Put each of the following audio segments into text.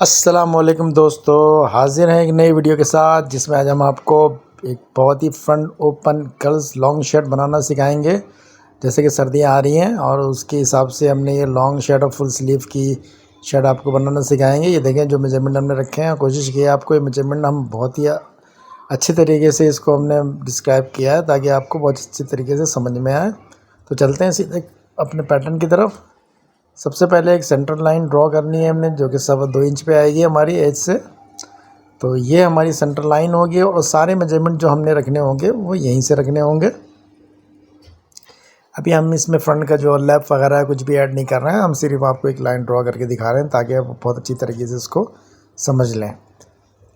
अस्सलामुअलैकुम दोस्तों, हाजिर हैं एक नई वीडियो के साथ जिसमें आज हम आपको एक बहुत ही front open girls long shirt बनाना सिखाएंगे। जैसे कि सर्दियां आ रही हैं और उसके हिसाब से हमने ये लॉन्ग शर्ट और फुल स्लीव की शर्ट आपको बनाना सिखाएंगे। ये देखें जो मेजरमेंट हमने रखे हैं, कोशिश की है आपको ये मेजरमेंट हम बहुत ही अच्छे तरीके से इसको हमने डिस्क्राइब किया है ताकि आपको बहुत अच्छी तरीके से समझ में आए। तो चलते हैं सीधे अपने पैटर्न की तरफ। सबसे पहले एक सेंटर लाइन ड्रॉ करनी है हमने, जो कि 2.25 इंच पे आएगी हमारी एज से। तो ये हमारी सेंटर लाइन होगी और सारे मेजरमेंट जो हमने रखने होंगे वो यहीं से रखने होंगे। अभी हम इसमें फ्रंट का जो लैप वगैरह कुछ भी ऐड नहीं कर रहे हैं, हम सिर्फ आपको एक लाइन ड्रॉ करके दिखा रहे हैं ताकि आप बहुत अच्छी तरीके से इसको समझ लें।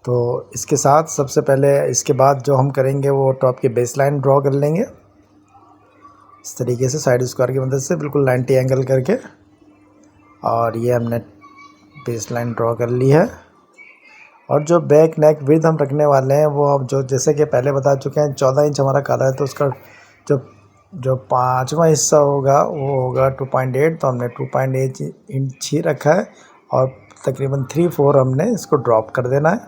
तो इसके साथ सबसे पहले इसके बाद जो हम करेंगे वो टॉप की बेस लाइन ड्रॉ कर लेंगे इस तरीके से, साइड स्क्वायर की मदद से बिल्कुल 90 एंगल करके। और ये हमने बेस लाइन ड्रॉ कर ली है। और जो बैक नेक विड्थ हम रखने वाले हैं वो अब जो जैसे कि पहले बता चुके हैं 14 इंच हमारा कॉलर है, तो उसका जो जो पाँचवा हिस्सा होगा वो होगा 2.8, तो हमने 2.8 इंच ही रखा है और तकरीबन 3/4 हमने इसको ड्रॉप कर देना है।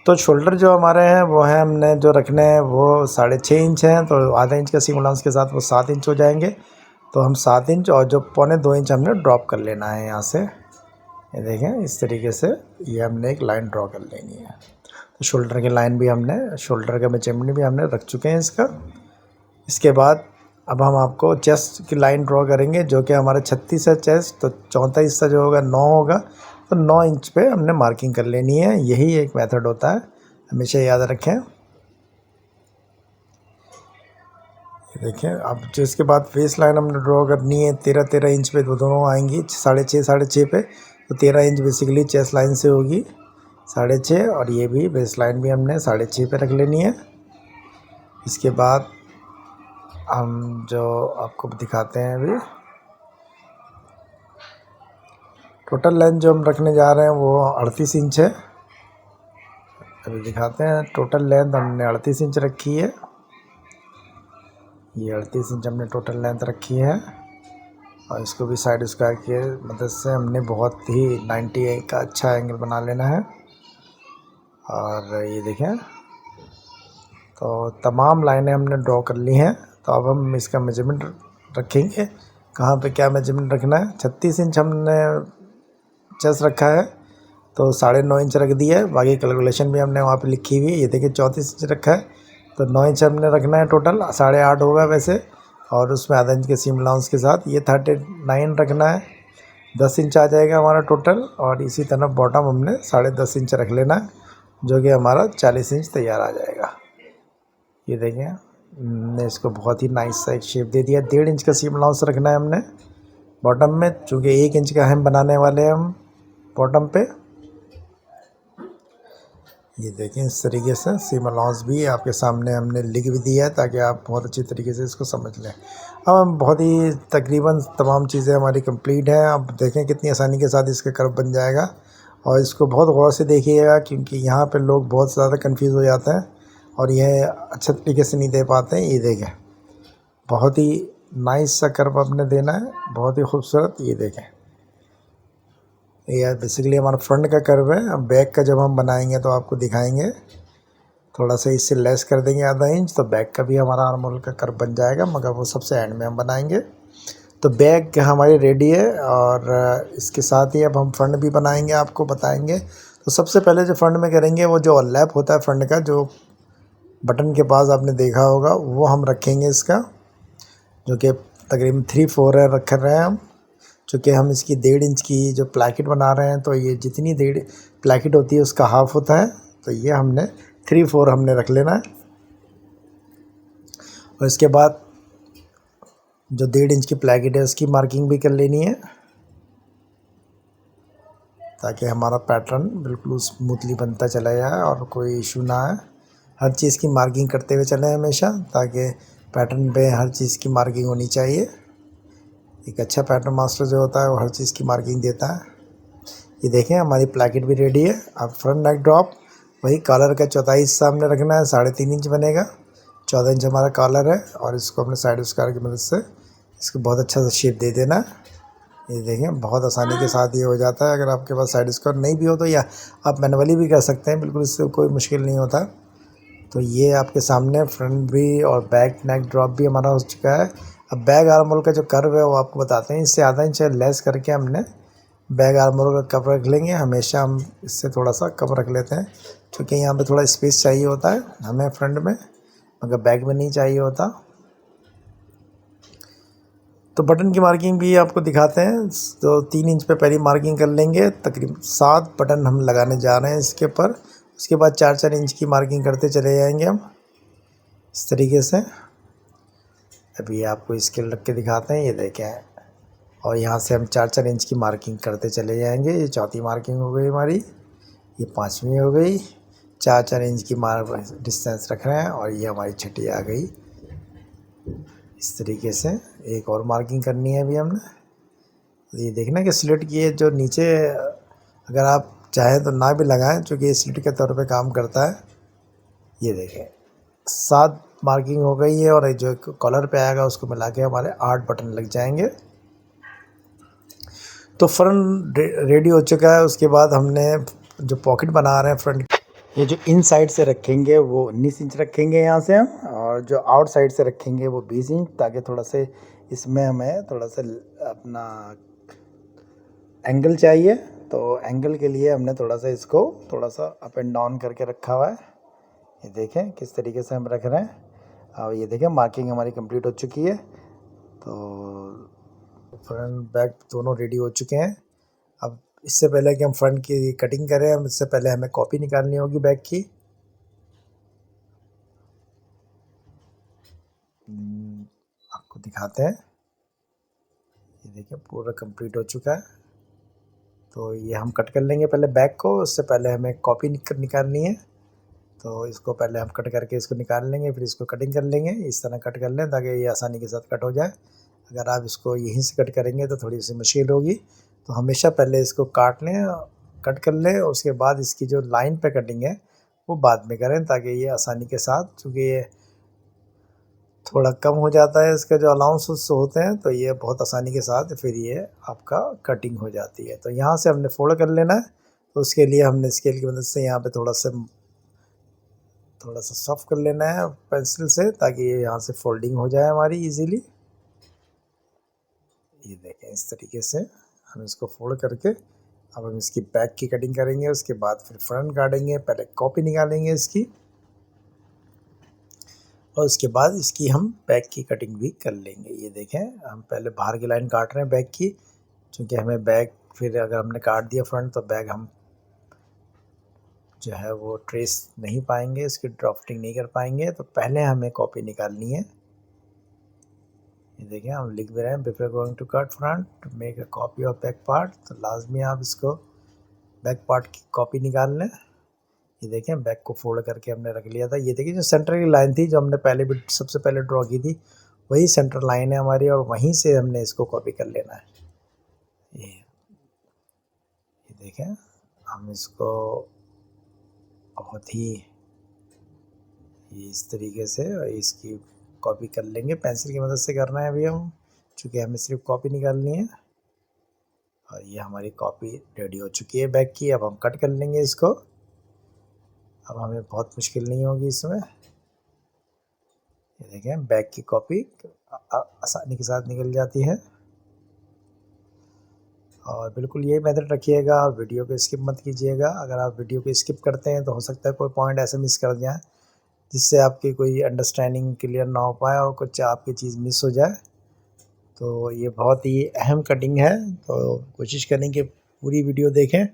तो शोल्डर जो हमारे हैं वो है हमने जो रखने हैं वो 6.5 इंच हैं, तो आधा इंच का सीम अलाउंस के साथ वो 7 इंच हो जाएंगे। तो हम 7 इंच और जो 2.25 इंच हमने ड्रॉप कर लेना है यहाँ से। ये देखें इस तरीके से ये हमने एक लाइन ड्रॉ कर लेनी है। तो शोल्डर की लाइन भी हमने, शोल्डर का मेजरमेंट भी हमने रख चुके हैं इसका। इसके बाद अब हम आपको चेस्ट की लाइन ड्रॉ करेंगे, जो कि हमारा 36 है चेस्ट, तो चौथा हिस्सा जो होगा 9 होगा, तो 9 इंच पे हमने मार्किंग कर लेनी है। यही एक मेथड होता है, हमेशा याद रखें। देखिए अब जो इसके बाद फेस लाइन हमने ड्रॉ करनी है 13 इंच पे, दोनों आएंगी 6.5 पे। तो 13 इंच बेसिकली चेस्ट लाइन से होगी 6.5, और ये भी बेस लाइन भी हमने 6.5 पे रख लेनी है। इसके बाद हम जो आपको दिखाते हैं अभी टोटल लेंथ जो हम रखने जा रहे हैं वो 38 इंच है। अभी दिखाते हैं, टोटल लेंथ हमने 38 इंच रखी है। ये 38 इंच हमने टोटल लेंथ रखी है और इसको भी साइड स्क्वायर की मदद से हमने बहुत ही 90 का अच्छा एंगल बना लेना है। और ये देखें, तो तमाम लाइनें हमने ड्रॉ कर ली हैं। तो अब हम इसका मेजरमेंट रखेंगे, कहाँ पे क्या मेजरमेंट रखना है। 36 इंच हमने चेस्ट रखा है, तो 9.5 इंच रख दिया है। बाकी कैलकुलेशन भी हमने वहाँ पे लिखी हुई है। ये देखिए 34 इंच रखा है, तो 9 इंच हमने रखना है, टोटल 8.5 होगा वैसे, और उसमें आधा इंच के सीम अलाउंस के साथ ये 39 रखना है। 10 इंच आ जाएगा हमारा टोटल, और इसी तरह बॉटम हमने 10.5 इंच रख लेना है, जो कि हमारा 40 इंच तैयार आ जाएगा। ये देखें हमने इसको बहुत ही नाइस सा एक शेप दे दिया। 1.5 इंच का सीम अलाउंस रखना है हमने बॉटम में, चूँकि 1 इंच का हम बनाने वाले हैं हम बॉटम पे। ये देखें इस तरीके से सीम अलाउंस भी आपके सामने हमने लिख भी दिया है ताकि आप बहुत अच्छी तरीके से इसको समझ लें। अब हम बहुत ही तकरीबन तमाम चीज़ें हमारी कंप्लीट हैं। अब देखें कितनी आसानी के साथ इसका कर्व बन जाएगा, और इसको बहुत गौर से देखिएगा क्योंकि यहाँ पे लोग बहुत ज़्यादा कंफ्यूज हो जाते हैं और यह अच्छे तरीके से नहीं दे पाते हैं। ये देखें बहुत ही नाइस सा कर्व आपने देना है, बहुत ही खूबसूरत। ये देखें ये बेसिकली हमारा फ्रंट का कर्व है। अब बैक का जब हम बनाएंगे तो आपको दिखाएंगे, थोड़ा सा इससे लेस कर देंगे आधा इंच, तो बैक का भी हमारा आर्म होल का कर्व बन जाएगा, मगर वो सबसे एंड में हम बनाएंगे। तो बैक हमारी रेडी है, और इसके साथ ही अब हम फ्रंट भी बनाएंगे, आपको बताएंगे। तो सबसे पहले जो फ्रंट में करेंगे वो जो लैप होता है फ्रंट का, जो बटन के पास आपने देखा होगा, वो हम रखेंगे इसका, जो कि तकरीबन 3/4 है रख रहे हैं हम। चूँकि हम इसकी 1.5 इंच की जो प्लैकेट बना रहे हैं, तो ये जितनी 1.5 प्लैकेट होती है उसका हाफ होता है, तो ये हमने 3/4 हमने रख लेना है। और इसके बाद जो 1.5 इंच की प्लैकेट है उसकी मार्किंग भी कर लेनी है, ताकि हमारा पैटर्न बिल्कुल स्मूथली बनता चला जाए और कोई इशू ना आए। हर चीज़ की मार्किंग करते हुए चलें हमेशा, ताकि पैटर्न पे हर चीज़ की मार्किंग होनी चाहिए। एक अच्छा पैटर्न मास्टर जो होता है वो हर चीज़ की मार्किंग देता है। ये देखें हमारी प्लैकेट भी रेडी है। अब फ्रंट नेक ड्रॉप वही कॉलर का चौथाई हिस्सा हमने रखना है, 3.5 इंच बनेगा। 14 इंच हमारा कॉलर है, और इसको अपने साइड स्क्वायर की मदद से इसको बहुत अच्छा सा शेप दे देना है। ये देखें बहुत आसानी के साथ ये हो जाता है। अगर आपके पास साइड स्क्वायर नहीं भी हो तो या आप मैनुअली भी कर सकते हैं, बिल्कुल इससे कोई मुश्किल नहीं होता। तो ये आपके सामने फ्रंट भी और बैक नेक ड्रॉप भी हमारा हो चुका है। अब बैक आर्म होल का जो कर्व है वो आपको बताते हैं। इससे आधा इंच लेस करके हमने बैक आर्म होल का कप रख लेंगे। हमेशा हम इससे थोड़ा सा कप रख लेते हैं क्योंकि यहाँ पे थोड़ा स्पेस चाहिए होता है हमें फ्रंट में, मगर बैक में नहीं चाहिए होता। तो बटन की मार्किंग भी आपको दिखाते हैं। तो 3 इंच पे पहली मार्किंग कर लेंगे। तकरीबन 7 बटन हम लगाने जा रहे हैं इसके ऊपर। उसके बाद 4-4 इंच की मार्किंग करते चले जाएंगे हम इस तरीके से। अभी आपको स्केल रख के दिखाते हैं, ये देखें। और यहाँ से हम 4-4 इंच की मार्किंग करते चले जाएंगे। ये चौथी मार्किंग हो गई हमारी, ये 5वीं हो गई। 4-4 इंच की डिस्टेंस रख रहे हैं और ये हमारी छठी आ गई इस तरीके से। एक और मार्किंग करनी है अभी हमने। तो ये देखना कि स्लिट की है जो नीचे, अगर आप चाहें तो ना भी लगाएं क्योंकि ये स्लिट के तौर पे काम करता है। ये देखें 7 मार्किंग हो गई है और जो कॉलर पे आएगा उसको मिला के हमारे 8 बटन लग जाएंगे। तो फ्रंट रेडी हो चुका है। उसके बाद हमने जो पॉकेट बना रहे हैं फ्रंट, ये जो इन साइड से रखेंगे वो 19 इंच रखेंगे यहाँ से हम, और जो आउट साइड से रखेंगे वो 20 इंच, ताकि थोड़ा से इसमें हमें थोड़ा सा अपना एंगल चाहिए। तो एंगल के लिए हमने थोड़ा सा इसको थोड़ा सा अप एंड डाउन करके रखा हुआ है। ये देखें किस तरीके से हम रख रहे हैं। और ये देखें मार्किंग हमारी कंप्लीट हो चुकी है। तो फ्रंट बैक दोनों रेडी हो चुके हैं। अब इससे पहले कि हम फ्रंट की कटिंग करें, हम इससे पहले हमें कॉपी निकालनी होगी बैक की। आपको दिखाते हैं, ये देखिए पूरा कंप्लीट हो चुका है। तो ये हम कट कर लेंगे पहले बैक को। उससे पहले हमें कॉपी निकालनी है। तो इसको पहले हम कट करके इसको निकाल लेंगे, फिर इसको कटिंग कर लेंगे। इस तरह कट कर लें ताकि ये आसानी के साथ कट हो जाए। अगर आप इसको यहीं से कट करेंगे तो थोड़ी सी मुश्किल होगी। तो हमेशा पहले इसको काट लें, कट कर लें। उसके बाद इसकी जो लाइन पे कटिंग है वो बाद में करें, ताकि ये आसानी के साथ, चूँकि ये थोड़ा कम हो जाता है इसके जो अलाउंस होते हैं, तो ये बहुत आसानी के साथ फिर ये आपका कटिंग हो जाती है। तो यहाँ से हमने फोल्ड कर लेना है। तो उसके लिए हमने स्केल की मदद से यहाँ पे थोड़ा सा सॉफ्ट कर लेना है पेंसिल से, ताकि ये यहाँ से फोल्डिंग हो जाए हमारी इजीली। ये देखें इस तरीके से हम इसको फोल्ड करके अब हम इसकी बैक की कटिंग करेंगे। उसके बाद फिर फ्रंट काटेंगे, पहले कॉपी निकालेंगे इसकी, और उसके बाद इसकी हम बैक की कटिंग भी कर लेंगे। ये देखें हम पहले बाहर की लाइन काट रहे हैं बैक की, क्योंकि हमें बैक फिर अगर हमने काट दिया फ्रंट तो बैक हम जो है वो ट्रेस नहीं पाएंगे, इसकी ड्राफ्टिंग नहीं कर पाएंगे। तो पहले हमें कॉपी निकालनी है। ये देखिए हम लिख भी रहे हैं, before going to cut front to make a copy of back part. तो लाजमी आप इसको बैक पार्ट की कॉपी निकाल लें। ये देखें बैक को फोल्ड करके हमने रख लिया था। ये देखिए जो सेंटर की लाइन थी जो हमने पहले भी सबसे पहले ड्रॉ की थी, वही सेंटर लाइन है हमारी, और वहीं से हमने इसको कॉपी कर लेना है। ये देखें हम इसको बहुत ही इस तरीके से इसकी कॉपी कर लेंगे। पेंसिल की मदद से करना है अभी हम, चूँकि हमें सिर्फ कॉपी निकालनी है। और ये हमारी कॉपी रेडी हो चुकी है बैक की। अब हम कट कर लेंगे इसको। अब हमें बहुत मुश्किल नहीं होगी इसमें। ये देखें बैक की कॉपी आसानी के साथ निकल जाती है। और बिल्कुल यही मेथड रखिएगा और वीडियो को स्किप मत कीजिएगा। अगर आप वीडियो को स्किप करते हैं तो हो सकता है कोई पॉइंट ऐसे मिस कर जाए जिससे आपकी कोई अंडरस्टैंडिंग क्लियर ना हो पाए और कुछ आपकी चीज़ मिस हो जाए। तो ये बहुत ही अहम कटिंग है, तो कोशिश करें कि पूरी वीडियो देखें। और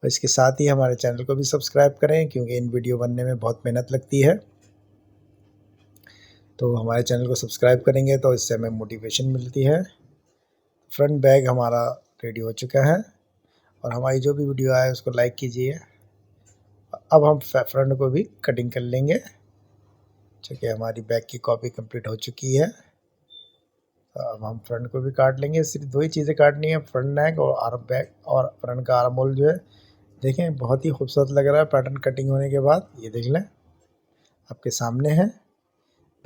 इसके साथ ही हमारे चैनल को भी सब्सक्राइब करें, क्योंकि इन वीडियो बनने में बहुत मेहनत लगती है। तो हमारे चैनल को सब्सक्राइब करेंगे तो इससे हमें मोटिवेशन मिलती है। फ्रंट बैग हमारा रेडी हो चुका है, और हमारी जो भी वीडियो आए उसको लाइक कीजिए। अब हम फ्रंट को भी कटिंग कर लेंगे, क्योंकि हमारी बैक की कॉपी कंप्लीट हो चुकी है। तो अब हम फ्रंट को भी काट लेंगे। सिर्फ 2 ही चीज़ें काटनी है, फ्रंट नेक और आर्म बैक, और फ्रंट का आर्म होल जो है देखें बहुत ही खूबसूरत लग रहा है पैटर्न कटिंग होने के बाद। ये देख लें आपके सामने है।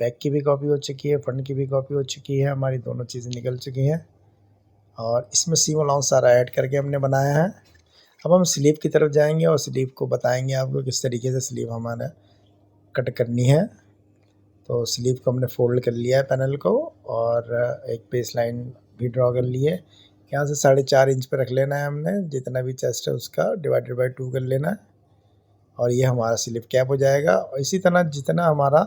बैक की भी कॉपी हो चुकी है, फ्रंट की भी कॉपी हो चुकी है, हमारी दोनों चीज़ें निकल चुकी हैं। और इसमें सीम अलाउंस सारा ऐड करके हमने बनाया है। अब हम स्लीव की तरफ जाएंगे और स्लीव को बताएंगे आपको किस तरीके से स्लीव हमारा कट करनी है। तो स्लीव को हमने फोल्ड कर लिया है पैनल को, और एक बेस लाइन भी ड्रॉ कर ली है। यहाँ से 4.5 इंच पे रख लेना है हमने, जितना भी चेस्ट है उसका डिवाइडेड बाय 2 कर लेना है, और ये हमारा स्लीव कैप हो जाएगा। और इसी तरह जितना हमारा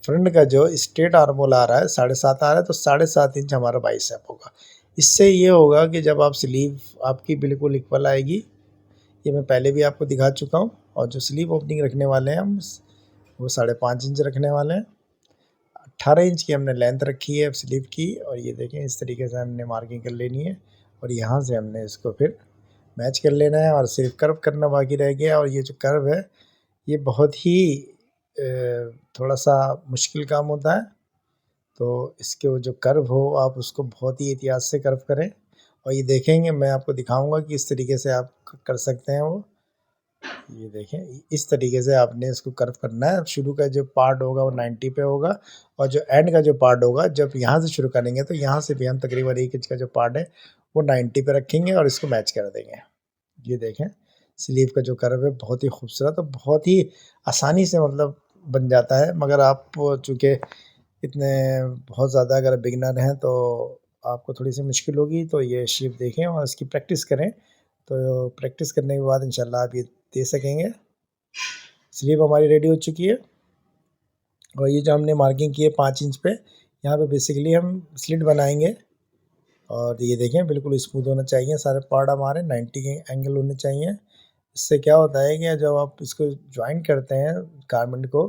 फ्रंट का जो स्ट्रेट आर्म होल आ रहा है 7.5 आ रहा है, तो 7.5 इंच हमारा बाइसेप होगा। इससे ये होगा कि जब आप स्लीव आपकी बिल्कुल इक्वल आएगी। ये मैं पहले भी आपको दिखा चुका हूँ। और जो स्लीव ओपनिंग रखने वाले हैं हम, वो 5.5 इंच रखने वाले हैं। 18 इंच की हमने लेंथ रखी है स्लीव की, और ये देखें इस तरीके से हमने मार्किंग कर लेनी है, और यहाँ से हमने इसको फिर मैच कर लेना है, और सिर्फ कर्व करना बाकी रह गया। और ये जो कर्व है ये बहुत ही थोड़ा सा मुश्किल काम होता है, तो इसके वो जो कर्व हो आप उसको बहुत ही एहतियात से कर्व करें। और ये देखेंगे, मैं आपको दिखाऊंगा कि इस तरीके से आप कर सकते हैं वो। ये देखें इस तरीके से आपने इसको कर्व करना है। शुरू का जो पार्ट होगा वो 90 पे होगा, और जो एंड का जो पार्ट होगा जब यहाँ से शुरू करेंगे तो यहाँ से भी हम तकरीबन 1 इंच का जो पार्ट है वो 90 पे रखेंगे और इसको मैच कर देंगे। ये देखें स्लीव का जो कर्व है बहुत ही खूबसूरत और बहुत ही आसानी से मतलब बन जाता है। मगर आप चूँकि इतने बहुत ज़्यादा अगर बिगिनर हैं तो आपको थोड़ी सी मुश्किल होगी, तो ये शेप देखें और इसकी प्रैक्टिस करें। तो प्रैक्टिस करने के बाद इंशाल्लाह आप ये दे सकेंगे। स्लीव हमारी रेडी हो चुकी है, और ये जो हमने मार्किंग की है 5 इंच पे, यहाँ पे बेसिकली हम स्लिट बनाएंगे। और ये देखें बिल्कुल स्मूथ होना चाहिए, सारे पार्ट हमारे 90 के एंगल होने चाहिए। इससे क्या होता है कि जब आप इसको ज्वाइन करते हैं गारमेंट को,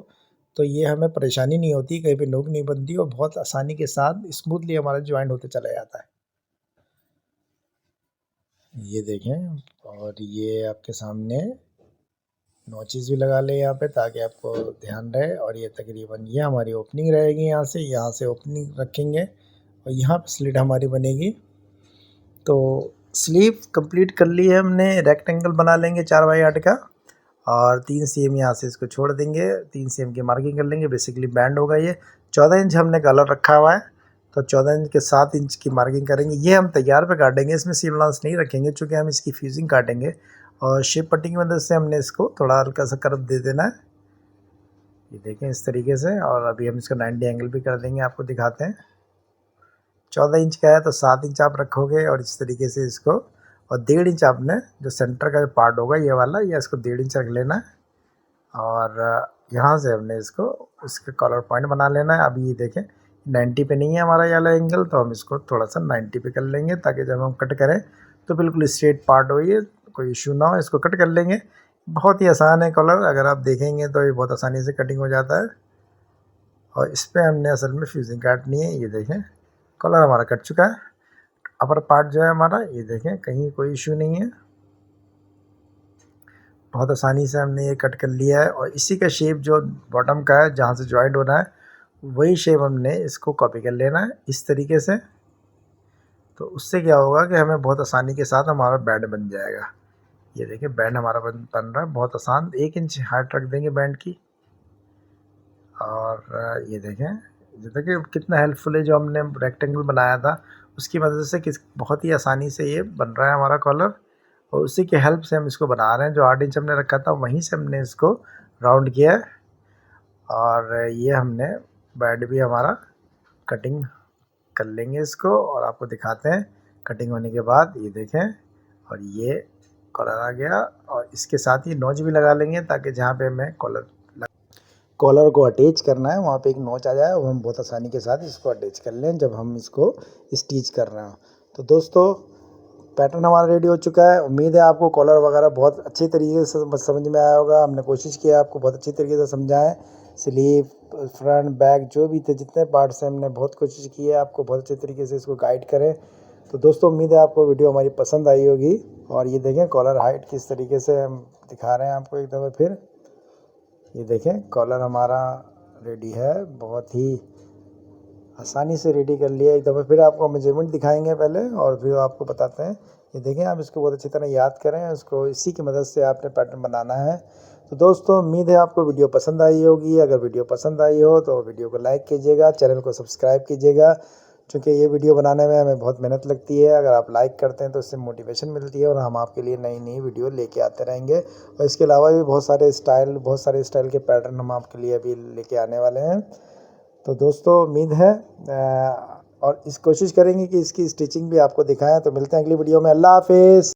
तो ये हमें परेशानी नहीं होती, कहीं पे नोक नहीं बनती, और बहुत आसानी के साथ स्मूथली हमारा ज्वाइन होते चला जाता है। ये देखें, और ये आपके सामने नोचेस भी लगा ले यहाँ पे ताकि आपको ध्यान रहे। और ये तकरीबन ये हमारी ओपनिंग रहेगी, यहाँ से ओपनिंग रखेंगे और यहाँ पे स्लिट हमारी बनेगी। तो स्लीव कंप्लीट कर ली है हमने। रेक्टेंगल बना लेंगे 4x8 का, और 3 cm यहाँ से इसको छोड़ देंगे, 3 cm की मार्किंग कर लेंगे। बेसिकली बैंड होगा ये 14 इंच हमने कलर रखा हुआ है, तो 14 इंच के 7 इंच की मार्किंग करेंगे। ये हम तैयार पे काटेंगे, इसमें सीम अलाउंस नहीं रखेंगे चूँकि हम इसकी फ्यूजिंग काटेंगे, और शेप पट्टी की मदद से हमने इसको थोड़ा हल्का सा कर्व दे देना है। ये देखें इस तरीके से, और अभी हम इसको 90 एंगल भी कर देंगे, आपको दिखाते हैं। 14 इंच का है तो 7 इंच आप रखोगे, और इस तरीके से इसको, और 1.5 इंच आपने जो सेंटर का पार्ट होगा ये वाला, या इसको 1.5 इंच रख लेना है। और यहाँ से हमने इसका कॉलर पॉइंट बना लेना है। अभी ये देखें 90 पे नहीं है हमारा ये वाला एंगल, तो हम इसको थोड़ा सा 90 पे कर लेंगे ताकि जब हम कट करें तो बिल्कुल स्ट्रेट पार्ट हो, ये कोई इशू ना हो। इसको कट कर लेंगे, बहुत ही आसान है कॉलर, अगर आप देखेंगे तो ये बहुत आसानी से कटिंग हो जाता है। और इस पर हमने असल में फ्यूजिंग काटनी है। ये देखें कॉलर हमारा कट चुका है। अपर पार्ट जो है हमारा, ये देखें कहीं कोई इशू नहीं है, बहुत आसानी से हमने ये कट कर लिया है। और इसी का शेप जो बॉटम का है जहाँ से जॉइंट हो रहा है, वही शेप हमने इसको कॉपी कर लेना है इस तरीके से। तो उससे क्या होगा कि हमें बहुत आसानी के साथ हमारा बैंड बन जाएगा। ये देखिए बैंड हमारा बन रहा है, बहुत आसान। 1 इंच हाइट रख देंगे बैंड की, और ये देखिए कितना हेल्पफुल है। जो हमने रेक्टेंगल बनाया था उसकी मदद से बहुत ही आसानी से ये बन रहा है हमारा कॉलर, और उसी के हेल्प से हम इसको बना रहे हैं। जो 8 इंच हमने रखा था वहीं से हमने इसको राउंड किया है, और ये हमने बैंड भी हमारा कटिंग कर लेंगे इसको, और आपको दिखाते हैं कटिंग होने के बाद। ये देखें, और ये कॉलर आ गया, और इसके साथ ही नोच भी लगा लेंगे ताकि जहाँ पे हमें कॉलर को अटैच करना है वहाँ पे एक नोच आ जाए, और हम बहुत आसानी के साथ इसको अटैच कर लें जब हम इसको स्टिच कर रहे हो। तो दोस्तों पैटर्न हमारा रेडी हो चुका है। उम्मीद है आपको कॉलर वगैरह बहुत अच्छी तरीके से समझ में आया होगा। हमने कोशिश किया आपको बहुत अच्छी तरीके से समझाएं। स्लीव, फ्रंट, बैक जो भी थे जितने पार्ट्स हैं, हमने बहुत कोशिश की है आपको बहुत अच्छे तरीके से इसको गाइड करें। तो दोस्तों उम्मीद है आपको वीडियो हमारी पसंद आई होगी। और ये देखें कॉलर हाइट किस तरीके से हम दिखा रहे हैं आपको एक दफ़ा फिर। ये देखें कॉलर हमारा रेडी है, बहुत ही आसानी से रेडी कर लिया। एक दफ़ा फिर आपको मेजरमेंट दिखाएंगे पहले, और फिर आपको बताते हैं। ये देखें आप इसको बहुत अच्छी तरह याद करें, इसको इसी की मदद से आपने पैटर्न बनाना है। तो दोस्तों उम्मीद है आपको वीडियो पसंद आई होगी। अगर वीडियो पसंद आई हो तो वीडियो को लाइक कीजिएगा, चैनल को सब्सक्राइब कीजिएगा। क्योंकि ये वीडियो बनाने में हमें बहुत मेहनत लगती है। अगर आप लाइक करते हैं तो इससे मोटिवेशन मिलती है और हम आपके लिए नई नई वीडियो लेके आते रहेंगे। और इसके अलावा भी बहुत सारे स्टाइल के पैटर्न हम आपके लिए अभी लेके आने वाले हैं। तो दोस्तों उम्मीद है और इस कोशिश करेंगे कि इसकी स्टिचिंग भी आपको दिखाएं। तो मिलते हैं अगली वीडियो में। अल्लाह हाफिज़।